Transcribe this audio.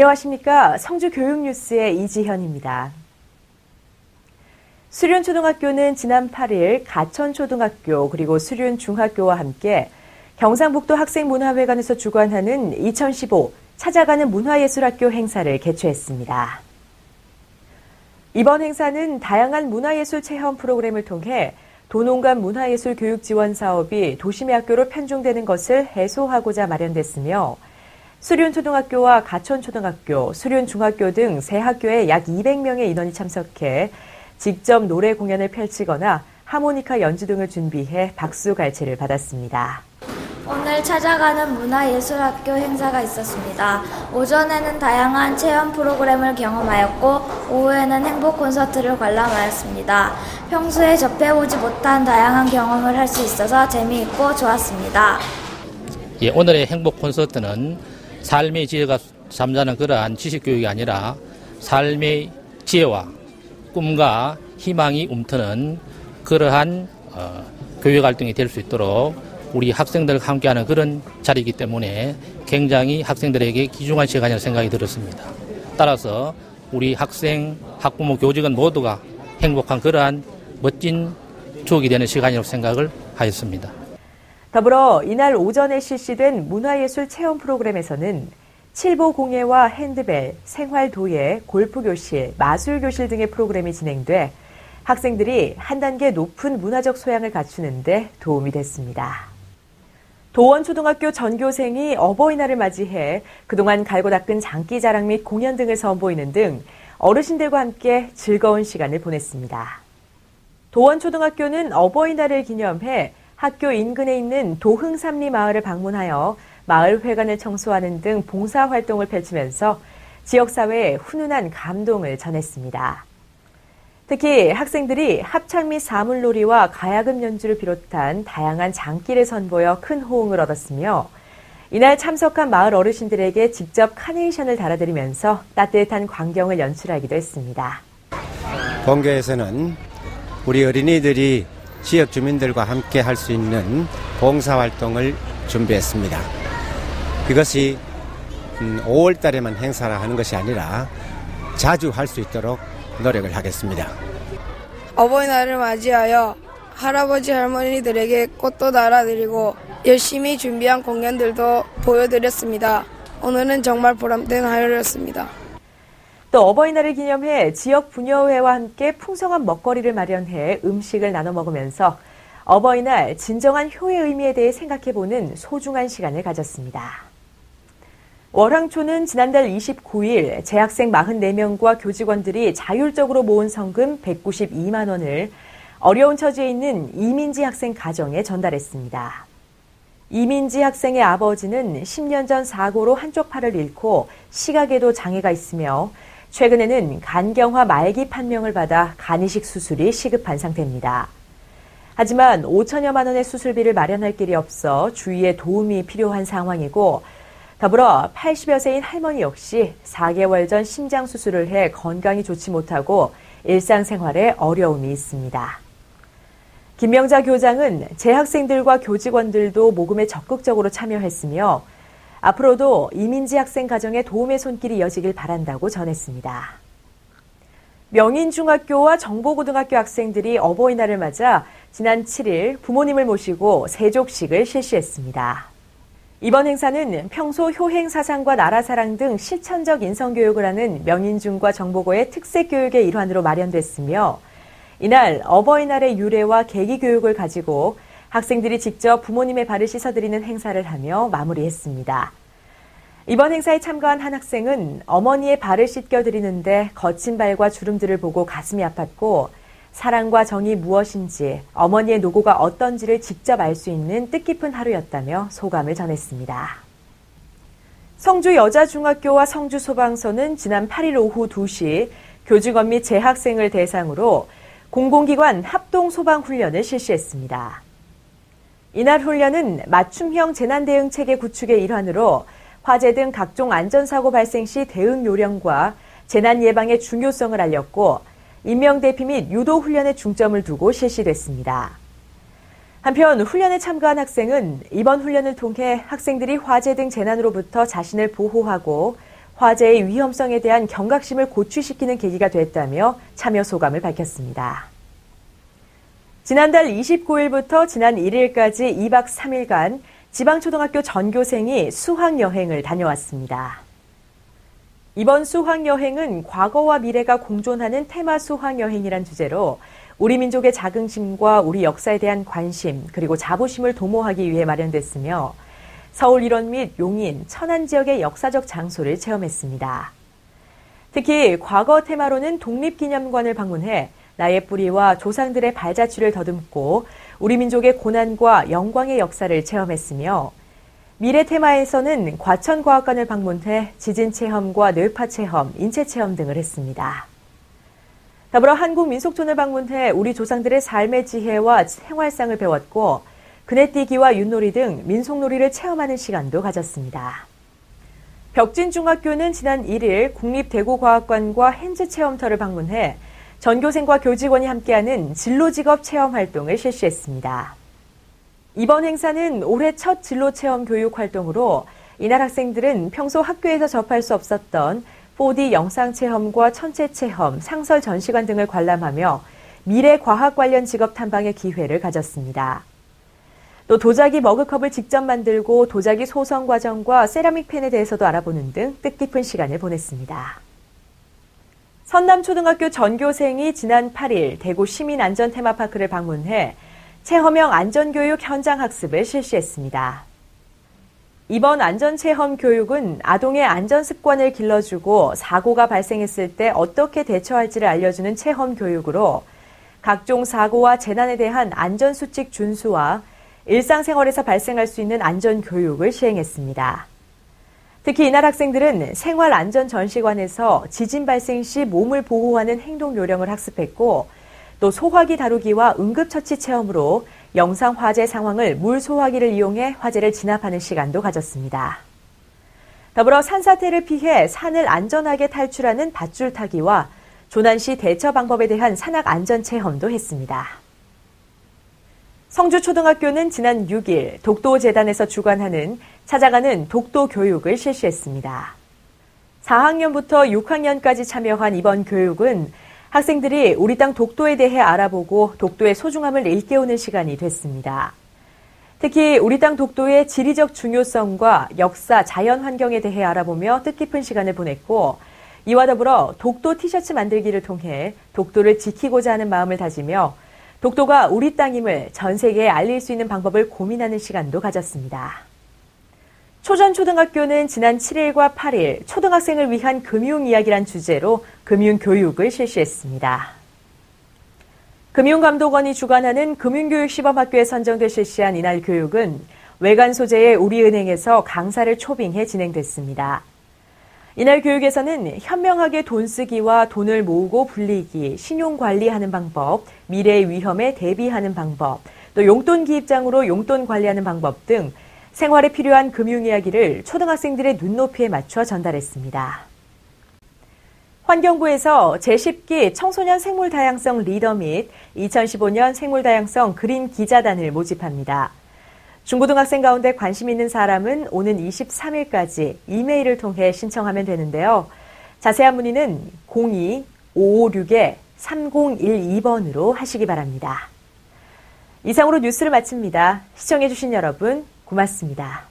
안녕하십니까. 성주교육뉴스의 이지현입니다. 수륜초등학교는 지난 8일 가천초등학교 그리고 수륜중학교와 함께 경상북도 학생문화회관에서 주관하는 2015 찾아가는 문화예술학교 행사를 개최했습니다. 이번 행사는 다양한 문화예술 체험 프로그램을 통해 도농간 문화예술 교육 지원 사업이 도심의 학교로 편중되는 것을 해소하고자 마련됐으며 수륜초등학교와 가천초등학교, 수륜중학교 등 세 학교에 약 200명의 인원이 참석해 직접 노래 공연을 펼치거나 하모니카 연주 등을 준비해 박수갈채를 받았습니다. 오늘 찾아가는 문화예술학교 행사가 있었습니다. 오전에는 다양한 체험 프로그램을 경험하였고 오후에는 행복 콘서트를 관람하였습니다. 평소에 접해보지 못한 다양한 경험을 할 수 있어서 재미있고 좋았습니다. 오늘의 행복 콘서트는 삶의 지혜가 잠자는 그러한 지식교육이 아니라 삶의 지혜와 꿈과 희망이 움트는 그러한 교육 활동이 될 수 있도록 우리 학생들과 함께하는 그런 자리이기 때문에 굉장히 학생들에게 귀중한 시간이라는 생각이 들었습니다. 따라서 우리 학생, 학부모, 교직원 모두가 행복한 그러한 멋진 추억이 되는 시간이라고 생각을 하였습니다. 더불어 이날 오전에 실시된 문화예술 체험 프로그램에서는 칠보공예와 핸드벨, 생활도예, 골프교실, 마술교실 등의 프로그램이 진행돼 학생들이 한 단계 높은 문화적 소양을 갖추는 데 도움이 됐습니다. 도원초등학교 전교생이 어버이날을 맞이해 그동안 갈고 닦은 장기자랑 및 공연 등을 선보이는 등 어르신들과 함께 즐거운 시간을 보냈습니다. 도원초등학교는 어버이날을 기념해 학교 인근에 있는 도흥삼리 마을을 방문하여 마을 회관을 청소하는 등 봉사활동을 펼치면서 지역사회에 훈훈한 감동을 전했습니다. 특히 학생들이 합창 및 사물놀이와 가야금 연주를 비롯한 다양한 장기를 선보여 큰 호응을 얻었으며 이날 참석한 마을 어르신들에게 직접 카네이션을 달아드리면서 따뜻한 광경을 연출하기도 했습니다. 본교에서는 우리 어린이들이 지역 주민들과 함께 할 수 있는 봉사활동을 준비했습니다. 이것이 5월 달에만 행사를 하는 것이 아니라 자주 할 수 있도록 노력을 하겠습니다. 어버이날을 맞이하여 할아버지 할머니들에게 꽃도 달아드리고 열심히 준비한 공연들도 보여드렸습니다. 오늘은 정말 보람된 하루였습니다. 또 어버이날을 기념해 지역 부녀회와 함께 풍성한 먹거리를 마련해 음식을 나눠 먹으면서 어버이날 진정한 효의 의미에 대해 생각해보는 소중한 시간을 가졌습니다. 월항초는 지난달 29일 재학생 44명과 교직원들이 자율적으로 모은 성금 192만 원을 어려운 처지에 있는 이민지 학생 가정에 전달했습니다. 이민지 학생의 아버지는 10년 전 사고로 한쪽 팔을 잃고 시각에도 장애가 있으며 최근에는 간경화 말기 판명을 받아 간이식 수술이 시급한 상태입니다. 하지만 5천여만 원의 수술비를 마련할 길이 없어 주위의 도움이 필요한 상황이고 더불어 80여 세인 할머니 역시 4개월 전 심장 수술을 해 건강이 좋지 못하고 일상생활에 어려움이 있습니다. 김명자 교장은 재학생들과 교직원들도 모금에 적극적으로 참여했으며 앞으로도 이민지 학생 가정의 도움의 손길이 이어지길 바란다고 전했습니다. 명인중학교와 정보고등학교 학생들이 어버이날을 맞아 지난 7일 부모님을 모시고 세족식을 실시했습니다. 이번 행사는 평소 효행사상과 나라사랑 등 실천적 인성교육을 하는 명인중과 정보고의 특색교육의 일환으로 마련됐으며 이날 어버이날의 유래와 계기교육을 가지고 학생들이 직접 부모님의 발을 씻어드리는 행사를 하며 마무리했습니다. 이번 행사에 참가한 한 학생은 어머니의 발을 씻겨드리는데 거친 발과 주름들을 보고 가슴이 아팠고 사랑과 정이 무엇인지 어머니의 노고가 어떤지를 직접 알 수 있는 뜻깊은 하루였다며 소감을 전했습니다. 성주여자중학교와 성주소방서는 지난 8일 오후 2시 교직원 및 재학생을 대상으로 공공기관 합동소방훈련을 실시했습니다. 이날 훈련은 맞춤형 재난대응체계 구축의 일환으로 화재 등 각종 안전사고 발생 시 대응 요령과 재난 예방의 중요성을 알렸고 인명대피 및 유도 훈련에 중점을 두고 실시됐습니다. 한편 훈련에 참가한 학생은 이번 훈련을 통해 학생들이 화재 등 재난으로부터 자신을 보호하고 화재의 위험성에 대한 경각심을 고취시키는 계기가 됐다며 참여 소감을 밝혔습니다. 지난달 29일부터 지난 1일까지 2박 3일간 지방초등학교 전교생이 수학여행을 다녀왔습니다. 이번 수학여행은 과거와 미래가 공존하는 테마 수학여행이란 주제로 우리 민족의 자긍심과 우리 역사에 대한 관심 그리고 자부심을 도모하기 위해 마련됐으며 서울 일원 및 용인, 천안 지역의 역사적 장소를 체험했습니다. 특히 과거 테마로는 독립기념관을 방문해 나의 뿌리와 조상들의 발자취를 더듬고 우리 민족의 고난과 영광의 역사를 체험했으며 미래 테마에서는 과천과학관을 방문해 지진 체험과 뇌파 체험, 인체 체험 등을 했습니다. 더불어 한국민속촌을 방문해 우리 조상들의 삶의 지혜와 생활상을 배웠고 그네뛰기와 윷놀이 등 민속놀이를 체험하는 시간도 가졌습니다. 벽진중학교는 지난 1일 국립대구과학관과 핸즈 체험터를 방문해 전교생과 교직원이 함께하는 진로직업 체험 활동을 실시했습니다. 이번 행사는 올해 첫 진로체험 교육 활동으로 이날 학생들은 평소 학교에서 접할 수 없었던 4D 영상체험과 천체체험, 상설 전시관 등을 관람하며 미래 과학 관련 직업 탐방의 기회를 가졌습니다. 또 도자기 머그컵을 직접 만들고 도자기 소성 과정과 세라믹 펜에 대해서도 알아보는 등 뜻깊은 시간을 보냈습니다. 선남초등학교 전교생이 지난 8일 대구 시민안전테마파크를 방문해 체험형 안전교육 현장 학습을 실시했습니다. 이번 안전체험 교육은 아동의 안전습관을 길러주고 사고가 발생했을 때 어떻게 대처할지를 알려주는 체험 교육으로 각종 사고와 재난에 대한 안전수칙 준수와 일상생활에서 발생할 수 있는 안전교육을 시행했습니다. 특히 이날 학생들은 생활안전전시관에서 지진 발생 시 몸을 보호하는 행동 요령을 학습했고 또 소화기 다루기와 응급처치 체험으로 영상 화재 상황을 물 소화기를 이용해 화재를 진압하는 시간도 가졌습니다. 더불어 산사태를 피해 산을 안전하게 탈출하는 밧줄 타기와 조난 시 대처 방법에 대한 산악 안전 체험도 했습니다. 성주초등학교는 지난 6일 독도재단에서 주관하는 찾아가는 독도 교육을 실시했습니다. 4학년부터 6학년까지 참여한 이번 교육은 학생들이 우리 땅 독도에 대해 알아보고 독도의 소중함을 일깨우는 시간이 됐습니다. 특히 우리 땅 독도의 지리적 중요성과 역사, 자연 환경에 대해 알아보며 뜻깊은 시간을 보냈고 이와 더불어 독도 티셔츠 만들기를 통해 독도를 지키고자 하는 마음을 다지며 독도가 우리 땅임을 전 세계에 알릴 수 있는 방법을 고민하는 시간도 가졌습니다. 초전초등학교는 지난 7일과 8일 초등학생을 위한 금융이야기란 주제로 금융교육을 실시했습니다. 금융감독원이 주관하는 금융교육시범학교에 선정돼 실시한 이날 교육은 외관 소재의 우리은행에서 강사를 초빙해 진행됐습니다. 이날 교육에서는 현명하게 돈 쓰기와 돈을 모으고 불리기, 신용관리하는 방법, 미래의 위험에 대비하는 방법, 또 용돈 기입장으로 용돈 관리하는 방법 등 생활에 필요한 금융 이야기를 초등학생들의 눈높이에 맞춰 전달했습니다. 환경부에서 제10기 청소년 생물다양성 리더 및 2015년 생물다양성 그린 기자단을 모집합니다. 중고등학생 가운데 관심 있는 사람은 오는 23일까지 이메일을 통해 신청하면 되는데요. 자세한 문의는 02-556-3012번으로 하시기 바랍니다. 이상으로 뉴스를 마칩니다. 시청해주신 여러분 고맙습니다.